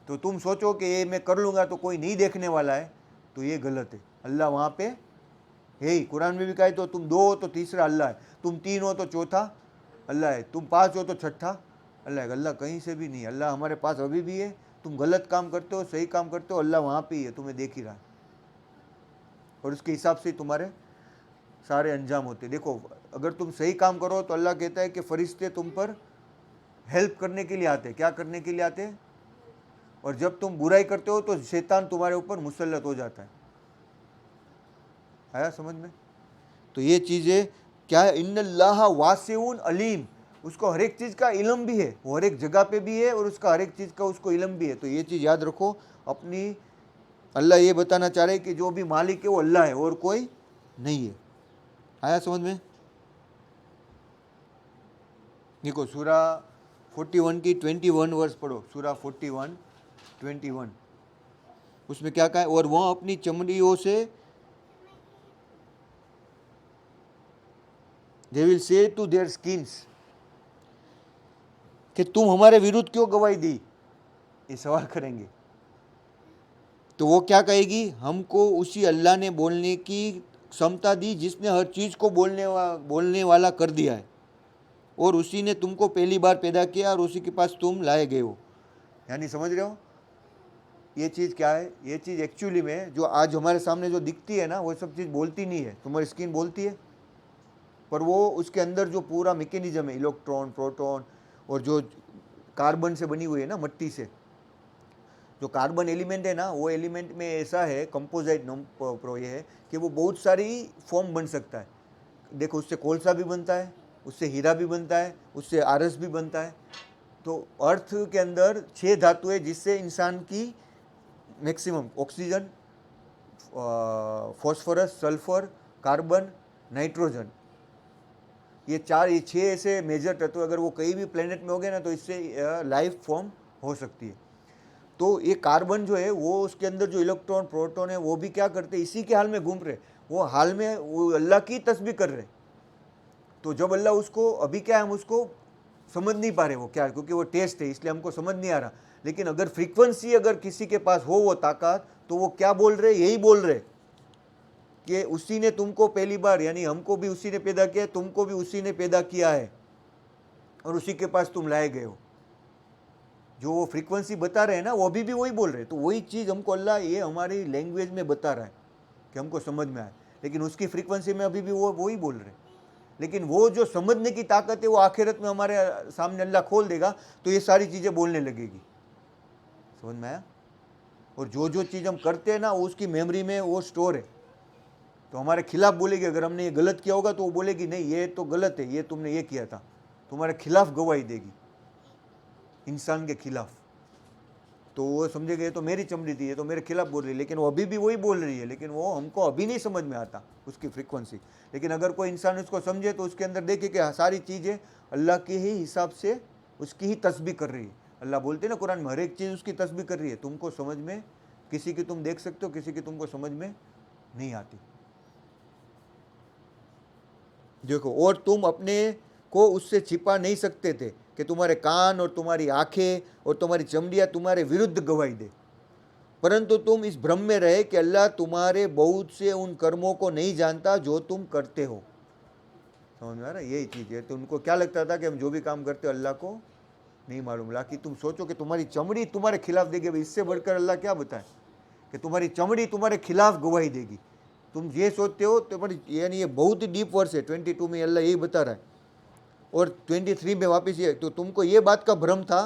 तो तुम सोचो कि ये मैं कर लूँगा तो कोई नहीं देखने वाला है, तो ये गलत है। अल्लाह वहाँ पे है ही। कुरान में भी कहा है, तो तुम 2 हो तो तीसरा अल्लाह है, तुम 3 हो तो चौथा अल्लाह है, तुम 5 हो तो छठा अल्लाह है। अल्लाह कहीं से भी नहीं, अल्लाह हमारे पास अभी भी है। तुम गलत काम करते हो, सही काम करते हो, अल्लाह वहाँ पे ही है, तुम्हें देख ही रहा है, और उसके हिसाब से तुम्हारे सारे अंजाम होते। देखो अगर तुम सही काम करो तो अल्लाह कहता है कि फरिश्ते तुम पर हेल्प करने के लिए आते हैं। क्या करने के लिए आते हैं? और जब तुम बुराई करते हो तो शैतान तुम्हारे ऊपर मुसल्लत हो जाता है। आया समझ में? तो ये चीज़ें क्या है? इन्नल्लाह वासिउन अलीम, उसको हर एक चीज़ का इल्म भी है, वो हर एक जगह पे भी है और उसका हर एक चीज़ का उसको इल्म भी है। तो ये चीज़ याद रखो अपनी। अल्लाह ये बताना चाह रहे हैं कि जो भी मालिक है वो अल्लाह है और कोई नहीं है। आया समझ में? देखो सूरा 41 की 21 वर्स पढ़ो, सूरा 41 21। उसमें क्या कहा है? और वह अपनी चमड़ियों से, they will say to their skins, कि तुम हमारे विरुद्ध क्यों गवाही दी? ये सवाल करेंगे। तो वो क्या कहेगी? हमको उसी अल्लाह ने बोलने की क्षमता दी जिसने हर चीज़ को बोलने वाला कर दिया है, और उसी ने तुमको पहली बार पैदा किया और उसी के पास तुम लाए गए हो। यानी समझ रहे हो ये चीज़ क्या है? ये चीज़ एक्चुअली में जो आज हमारे सामने जो दिखती है ना, वो सब चीज़ बोलती नहीं है। तुम्हारी स्किन बोलती है, पर वो उसके अंदर जो पूरा मैकेनिज्म है, इलेक्ट्रॉन, प्रोटॉन, और जो कार्बन से बनी हुई है ना, मट्टी से जो कार्बन एलिमेंट है ना, वो एलिमेंट में ऐसा है, कंपोजिट प्रो ये है कि वो बहुत सारी फॉर्म बन सकता है। देखो उससे कोलसा भी बनता है, उससे हीरा भी बनता है, उससे आरस भी बनता है। तो अर्थ के अंदर 6 धातु है जिससे इंसान की maximum oxygen, phosphorus, sulphur, carbon, nitrogen, ये 6 ऐसे मेजर तत्व, अगर वो कहीं भी प्लेनेट में हो गए ना तो इससे लाइफ फॉर्म हो सकती है। तो ये कार्बन जो है वो उसके अंदर जो इलेक्ट्रॉन, प्रोटॉन है, वो भी क्या करते हैं? इसी के हाल में घूम रहे, वो हाल में वो अल्लाह की तस्बीह कर रहे। तो जब अल्लाह उसको, अभी क्या है, हम उसको समझ नहीं पा रहे वो क्या है, क्योंकि वो टेस्ट है इसलिए हमको समझ नहीं आ रहा। लेकिन अगर फ्रीक्वेंसी अगर किसी के पास हो वो ताकत, तो वो क्या बोल रहे? यही बोल रहे कि उसी ने तुमको पहली बार, यानी हमको भी उसी ने पैदा किया, तुमको भी उसी ने पैदा किया है, और उसी के पास तुम लाए गए हो। जो वो फ्रीक्वेंसी बता रहे हैं ना, वो अभी भी वही बोल रहे हैं। तो वही चीज़ हमको अल्लाह ये हमारी लैंग्वेज में बता रहा है कि हमको समझ में आए, लेकिन उसकी फ्रीक्वेंसी में अभी भी वो वही बोल रहे हैं। लेकिन वो जो समझने की ताकत है वो आखिरत में हमारे सामने अल्लाह खोल देगा, तो ये सारी चीज़ें बोलने लगेगी। समझ में आया? और जो जो चीज़ हम करते हैं ना, वो उसकी मेमोरी में वो स्टोर है, तो हमारे खिलाफ बोलेगी। अगर हमने ये गलत किया होगा तो वो बोलेगी नहीं ये तो गलत है, ये तुमने ये किया था, तुम्हारे खिलाफ गवाही देगी, इंसान के खिलाफ। तो वो समझेगा ये तो मेरी चमड़ी थी, ये तो मेरे खिलाफ बोल रही है, लेकिन वो अभी भी वही बोल रही है, लेकिन वो हमको अभी नहीं समझ में आता उसकी फ्रीक्वेंसी। लेकिन अगर कोई इंसान उसको समझे तो उसके अंदर देखे कि सारी चीज़ें अल्लाह के ही हिसाब से उसकी ही तस्बीह कर रही है। अल्लाह बोलते हैं ना कुरान में, हर एक चीज़ उसकी तस्बीह कर रही है। तुमको समझ में, किसी की तुम देख सकते हो, किसी की तुमको समझ में नहीं आती। देखो, और तुम अपने को उससे छिपा नहीं सकते थे कि तुम्हारे कान और तुम्हारी आंखें और तुम्हारी चमड़ियाँ तुम्हारे विरुद्ध गवाही दे, परंतु तुम इस भ्रम में रहे कि अल्लाह तुम्हारे बहुत से उन कर्मों को नहीं जानता जो तुम करते हो। समझ में आ रहा है? यही चीज़ है। तो उनको क्या लगता था कि हम जो भी काम करते हो अल्लाह को नहीं मालूम। लाकि तुम सोचो कि तुम्हारी चमड़ी तुम्हारे खिलाफ देगी, अभी इससे बढ़कर अल्लाह क्या बताए कि तुम्हारी चमड़ी तुम्हारे खिलाफ गवाही देगी। तुम ये सोचते हो तो यानी ये बहुत ही डीप वर्स है। 22 में अल्लाह यही बता रहा है, और 23 में वापस ये, तो तुमको ये बात का भ्रम था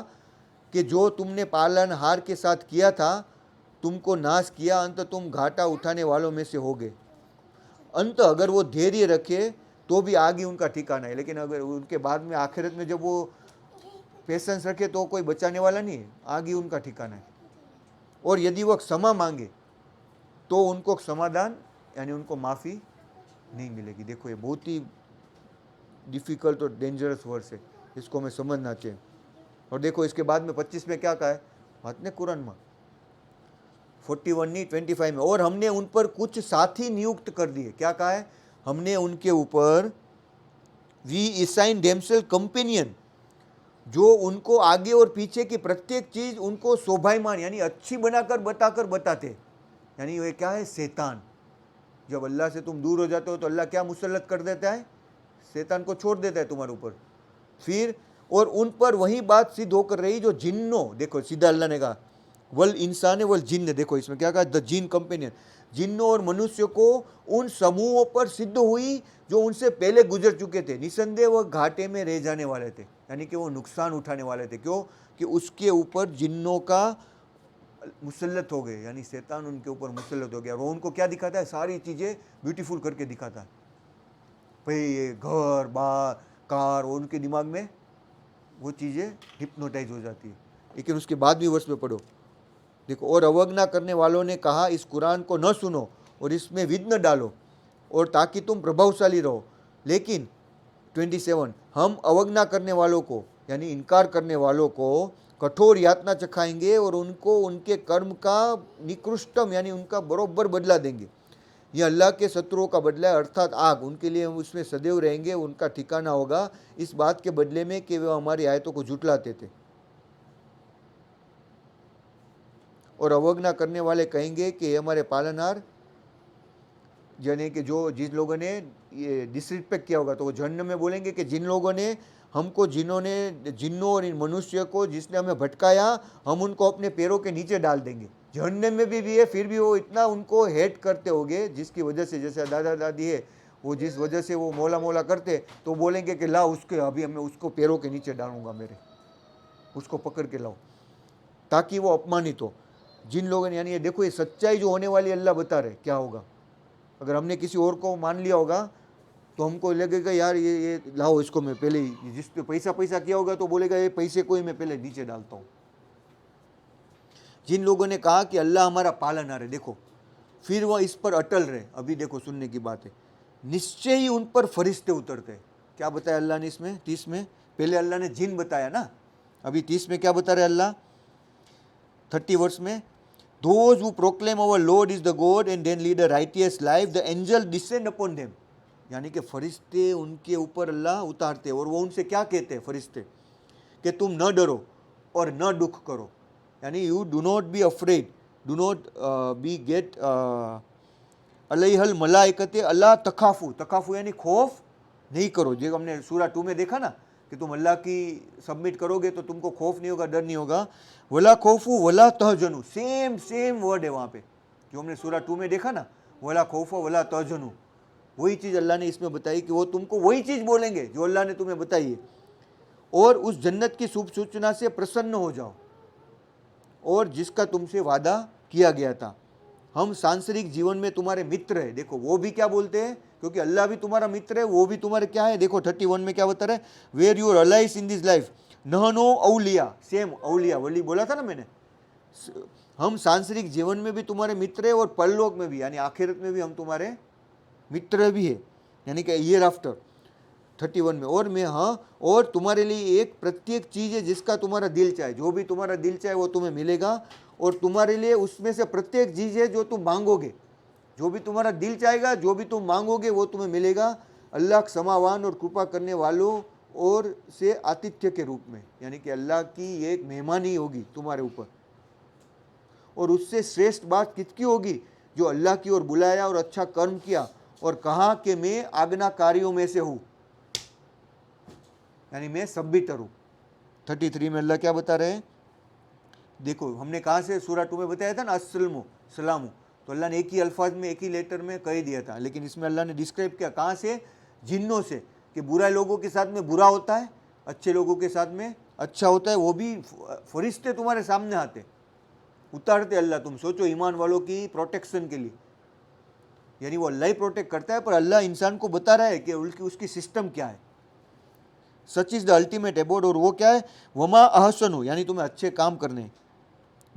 कि जो तुमने पालनहार के साथ किया था तुमको नाश किया, अंत तुम घाटा उठाने वालों में से हो गए। अंत अगर वो धैर्य रखे तो भी आगे उनका ठिकाना है, लेकिन अगर उनके बाद में आखिरत में जब वो पेशेंस रखे तो कोई बचाने वाला नहीं है, आगे उनका ठिकाना है। और यदि वो क्षमा मांगे तो उनको समाधान यानी उनको माफ़ी नहीं मिलेगी। देखो ये बहुत ही डिफ़िकल्ट और डेंजरस वर्ड्स है, इसको हमें समझना चाहिए। और देखो इसके बाद में 25 में क्या कहा है बात ने कुरान में, 41 नहीं 25 में, और हमने उन पर कुछ साथी नियुक्त कर दिए। क्या कहा है? हमने उनके ऊपर वी असाइन देमसेल्फ कंपेनियन, जो उनको आगे और पीछे की प्रत्येक चीज उनको शोभायमान यानी अच्छी बनाकर बताकर बताते। यानी ये क्या है? शैतान। जब अल्लाह से तुम दूर हो जाते हो तो अल्लाह क्या मुसल्लत कर देता है? शैतान को छोड़ देता है तुम्हारे ऊपर। फिर और उन पर वही बात सिद्ध होकर रही जो जिन्नों, देखो सीधा अल्लाह ने कहा वल इंसान वल जिन्न, देखो इसमें क्या कहा? द जिन कंपेनियन, जिन्नों और मनुष्य को उन समूहों पर सिद्ध हुई जो उनसे पहले गुजर चुके थे। निसंदेह वह घाटे में रह जाने वाले थे, यानी कि वो नुकसान उठाने वाले थे। क्यों? कि उसके ऊपर जिन्नों का मुसल्लत हो गए, यानी शैतान उनके ऊपर मुसल्लत हो गया। वो उनको क्या दिखाता है? सारी चीज़ें ब्यूटीफुल करके दिखाता है, भाई ये घर बार कार, वो उनके दिमाग में वो चीज़ें हिप्नोटाइज हो जाती है। लेकिन उसके बाद भी वर्ष में पढ़ो, देखो, और अवज्ञा करने वालों ने कहा इस कुरान को न सुनो और इसमें विघ्न डालो और ताकि तुम प्रभावशाली रहो। लेकिन 27, हम अवज्ञा करने वालों को यानी इनकार करने वालों को कठोर यातना चखाएंगे और उनको उनके कर्म का निकृष्टम यानी उनका बरोबर बदला देंगे। यह अल्लाह के शत्रुओं का बदला है, अर्थात आग। उनके लिए हम उसमें सदैव रहेंगे, उनका ठिकाना होगा इस बात के बदले में कि वे हमारी आयतों को झुटलाते थे। और अवज्ञा करने वाले कहेंगे कि ये हमारे पालनहार, यानी कि जो जिन लोगों ने ये डिसरिस्पेक्ट किया होगा तो वो जहन्नम में बोलेंगे कि जिन लोगों ने हमको, जिन्नों और इन मनुष्य को जिसने हमें भटकाया, हम उनको अपने पैरों के नीचे डाल देंगे। जहन्नम में भी है, फिर भी वो इतना उनको हेट करते होंगे जिसकी वजह से, जैसे दादा दादी है वो जिस वजह से वो मौला मौला करते, तो बोलेंगे कि लाओ उसके, अभी मैं उसको पैरों के नीचे डालूंगा, मेरे उसको पकड़ के लाओ, ताकि वो अपमानित हो। जिन लोगों ने, यानी ये देखो ये सच्चाई जो होने वाली अल्लाह बता रहे क्या होगा। अगर हमने किसी और को मान लिया होगा तो हमको लगेगा यार ये लाओ इसको, मैं पहले ही, जिस पे पैसा किया होगा तो बोलेगा ये पैसे को ही मैं पहले नीचे डालता हूँ। जिन लोगों ने कहा कि अल्लाह हमारा पालनहार है, देखो फिर वह इस पर अटल रहे। अभी देखो सुनने की बात है, निश्चय ही उन पर फरिश्ते उतरते हैं। क्या बताया अल्लाह ने इसमें? 30 में पहले अल्लाह ने जिन बताया ना, अभी 30 में क्या बता रहे अल्लाह? 30 वर्ष में, those who proclaim our Lord is the God and then lead a righteous life, the angel descend upon them, यानी कि फरिश्ते उनके ऊपर अल्लाह उतारते हैं। और वो उनसे क्या कहते हैं फरिश्ते? कि तुम न डरो और न दुख करो, यानी you do not be afraid, do not be गेट अलैहल मलाइकते अल्लाह तखाफू, तखाफू यानी खौफ नहीं करो। जो हमने सूरा 2 में देखा ना कि तुम अल्लाह की सबमिट करोगे तो तुमको खौफ नहीं होगा, डर नहीं होगा। वला खौफू वला तहजनू, सेम वर्ड है वहाँ पे जो हमने सूरा 2 में देखा ना, वला खौफू वला तहजनू, वही चीज़ अल्लाह ने इसमें बताई कि वो तुमको वही चीज़ बोलेंगे जो अल्लाह ने तुम्हें बताई है। और उस जन्नत की शुभ सूचना से प्रसन्न हो जाओ और जिसका तुमसे वादा किया गया था। हम सांसारिक जीवन में तुम्हारे मित्र है। देखो वो भी क्या बोलते हैं, क्योंकि अल्लाह भी तुम्हारा मित्र है, वो भी तुम्हारे क्या है। देखो 31 में क्या बता रहे हैं, we're your allies in this life नहनो औलिया, सेम औलिया वली बोला था ना मैंने। हम सांसारिक जीवन में भी तुम्हारे मित्र है और परलोक में भी यानी आखिरत में भी हम तुम्हारे मित्र भी है, यानी कि ईयर आफ्टर 31 में। और मैं हाँ, और तुम्हारे लिए एक प्रत्येक चीज़ है जिसका तुम्हारा दिल चाहे, जो भी तुम्हारा दिल चाहे वो तुम्हें मिलेगा। और तुम्हारे लिए उसमें से प्रत्येक चीज़ है जो तुम मांगोगे, जो भी तुम्हारा दिल चाहेगा, जो भी तुम मांगोगे वो तुम्हें मिलेगा। अल्लाह क्षमावान और कृपा करने वालों और से आतिथ्य के रूप में, यानी कि अल्लाह की एक मेहमानी होगी तुम्हारे ऊपर। और उससे श्रेष्ठ बात किसकी होगी, जो अल्लाह की ओर बुलाया और अच्छा कर्म किया और कहा कि मैं आज्ञाकारियों में से हूँ, यानी मैं सबमिटर हूँ। 33 में अल्लाह क्या बता रहे हैं, देखो हमने कहाँ से सूरा 2 में बताया था ना, अस्सलामु सलामु, तो अल्लाह ने एक ही अल्फाज में एक ही लेटर में कह दिया था, लेकिन इसमें अल्लाह ने डिस्क्राइब किया कहाँ से, जिन्नों से, कि बुरा लोगों के साथ में बुरा होता है, अच्छे लोगों के साथ में अच्छा होता है। वो भी फरिश्ते तुम्हारे सामने आते, उतारते अल्लाह। तुम सोचो ईमान वालों की प्रोटेक्शन के लिए, यानी वो अल्लाह ही प्रोटेक्ट करता है, पर अल्लाह इंसान को बता रहा है कि उसकी सिस्टम क्या है। Such is the ultimate abode, और वो क्या है, वमा अहसनु, यानी तुम्हें अच्छे काम करने,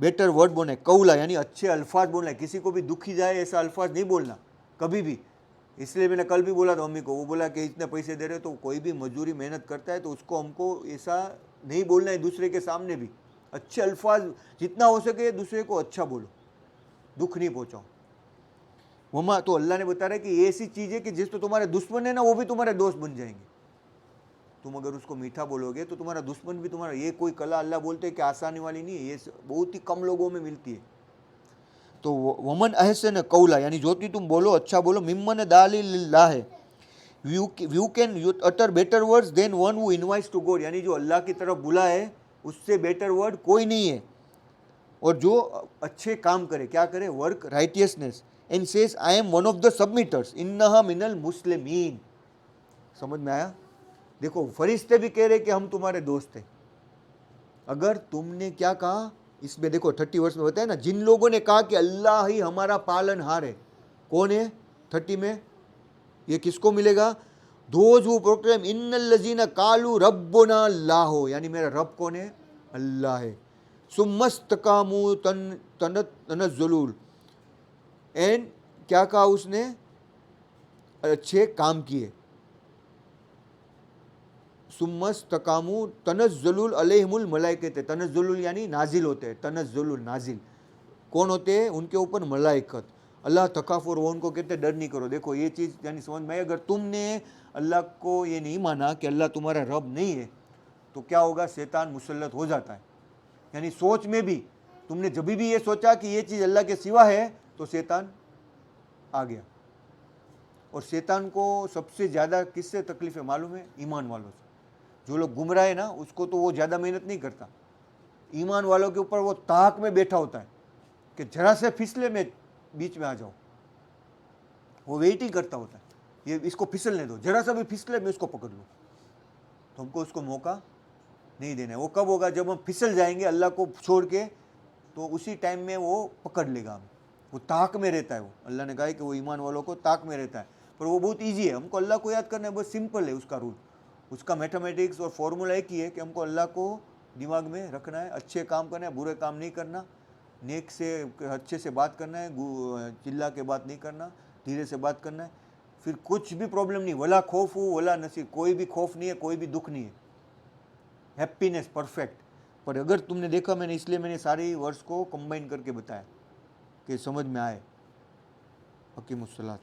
बेटर वर्ड बोलना है, कौला यानी अच्छे अल्फाज बोलना है। किसी को भी दुखी जाए ऐसा अल्फाज नहीं बोलना कभी भी। इसलिए मैंने कल भी बोला था मम्मी को, वो बोला कि इतने पैसे दे रहे, तो कोई भी मजदूरी मेहनत करता है तो उसको हमको ऐसा नहीं बोलना है, दूसरे के सामने भी अच्छे अल्फाज जितना हो सके दूसरे को अच्छा बोलो, दुख नहीं पहुँचाओ। वमा, तो अल्लाह ने बता रहा है कि ऐसी चीज़ है कि जिस तो तुम्हारे दुश्मन है ना वो भी तुम्हारे दोस्त बन जाएंगे। तुम अगर उसको मीठा बोलोगे तो तुम्हारा दुश्मन भी तुम्हारा, ये कोई कला अल्लाह बोलते हैं कि आसानी वाली नहीं है, ये बहुत ही कम लोगों में मिलती है। तो वमन अहसन कौला, यानी जो भी तुम बोलो अच्छा बोलो, मिम्मन दालिल्लाह है, you can utter better words than one who invites to God, यानी जो अल्लाह की तरफ बुलाए उससे बेटर वर्ड कोई नहीं है। और जो अच्छे काम करे, क्या करे, work righteousness, and says I am one of the submitters इन्नहा मिनल मुस्लिमीन। समझ में आया। देखो फरिश्ते भी कह रहे कि हम तुम्हारे दोस्त हैं। अगर तुमने क्या कहा इसमें, देखो 30 वर्ष में बताया ना, जिन लोगों ने कहा कि अल्लाह ही हमारा पालनहार है, कौन है 30 में, ये किसको मिलेगा, दोज हु प्रोक्लेम इन्नल लजीना कालू रब्बुना अल्लाह, यानी मेरा रब कौन है, अल्लाह है। सुम्मस्तकामू तनज़्ज़ुलूल, एंड क्या कहा उसने, अच्छे काम किए। सुम्मस्तकामू तनज़्ज़ुलुल अलैहिमुल मलाइकते, तनज़्ज़ुलुल यानी नाजिल होते हैं, तनज़्ज़ुलुल नाजिल कौन होते हैं, उनके ऊपर मलाइकत। अल्लाह तकाफुर, वो उनको कहते डर नहीं करो। देखो ये चीज़ यानी समझ में आई। अगर तुमने अल्लाह को ये नहीं माना कि अल्लाह तुम्हारा रब नहीं है, तो क्या होगा, शैतान मुसल्लत हो जाता है। यानी सोच में भी तुमने जब भी ये सोचा कि ये चीज़ अल्लाह के सिवा है, तो शैतान आ गया। और शैतान को सबसे ज़्यादा किससे तकलीफ है मालूम है, ईमान वालों से। जो लोग गुमराह है ना, उसको तो वो ज़्यादा मेहनत नहीं करता, ईमान वालों के ऊपर वो ताक में बैठा होता है कि जरा से फिसले में बीच में आ जाओ। वो वेटिंग करता होता है, ये इसको फिसलने दो, जरा सा भी फिसले मैं उसको पकड़ लूँ। तो हमको उसको मौका नहीं देना है। वो कब होगा, जब हम फिसल जाएंगे अल्लाह को छोड़ के, तो उसी टाइम में वो पकड़ लेगा हमें। वो ताक में रहता है। वो अल्लाह ने कहा है कि वो ईमान वालों को ताक में रहता है, पर वो बहुत ईजी है। हमको अल्लाह को याद करना है, बहुत सिंपल है उसका रूल, उसका मैथमेटिक्स और फॉर्मूला एक ही है कि हमको अल्लाह को दिमाग में रखना है, अच्छे काम करना है, बुरे काम नहीं करना, नेक से अच्छे से बात करना है, चिल्ला के बात नहीं करना, धीरे से बात करना है, फिर कुछ भी प्रॉब्लम नहीं। वला खौफ हो वला नसीब, कोई भी खौफ नहीं है, कोई भी दुख नहीं है, हैप्पीनेस परफेक्ट। पर अगर तुमने देखा, मैंने इसलिए मैंने सारी वर्ड्स को कंबाइन करके बताया कि समझ में आए। हकीमुस्सलात।